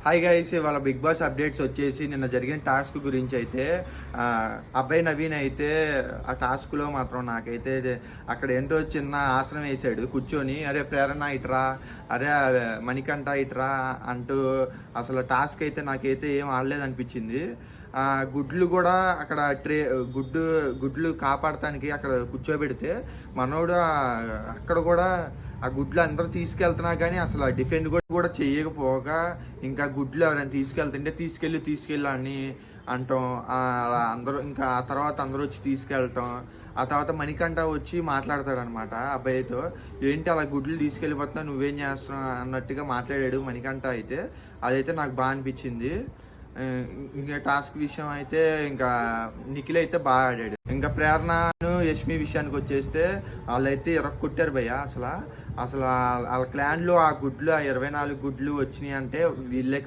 Hi guys, వాళ్ళ big boss updates వచ్చేసి నిన్న జరిగిన టాస్క్ గురించి అయితే అబ్బాయి నవీన్ అయితే ఆ టాస్క్లో మాత్రం నాకైతే అక్కడ ఏంటో చిన్న ఆసనం వేసాడు కూర్చొని. అరే ప్రేరణ ఇట్రా, అరే మణికంఠ ఇట్రా అంటూ అసలు టాస్క్ అయితే నాకైతే ఏం ఆడలేదు అనిపించింది. గుడ్లు కూడా అక్కడ గుడ్లు కాపాడటానికి అక్కడ కూర్చోబెడితే మనోడు అక్కడ కూడా ఆ గుడ్లు అందరూ తీసుకెళ్తున్నా కానీ అసలు డిఫెండ్ కూడా చేయకపోగా ఇంకా గుడ్లు ఎవరైనా తీసుకెళ్తుంటే తీసుకెళ్ళి అని అంటాం. అలా అందరూ ఇంకా ఆ తర్వాత అందరూ వచ్చి తీసుకెళ్ళటం. ఆ తర్వాత మణికంఠ వచ్చి మాట్లాడతాడనమాట అబ్బాయితో. ఏంటి అలా గుడ్లు తీసుకెళ్ళిపోతున్నా, నువ్వేం చేస్తున్నావు అన్నట్టుగా మాట్లాడాడు మణికంఠ అయితే. అదైతే నాకు బాగా అనిపించింది. ఇంకా టాస్క్ విషయం అయితే ఇంకా నిఖిల్ అయితే బాగా ఆడాడు. ఇంకా ప్రేరణను యష్మి విషయానికి వచ్చేస్తే వాళ్ళైతే కొట్టారు భయ్య. అసలు వాళ్ళ క్లాన్లో ఆ గుడ్లు, ఆ 24 గుడ్లు వచ్చినాయి అంటే వీళ్ళే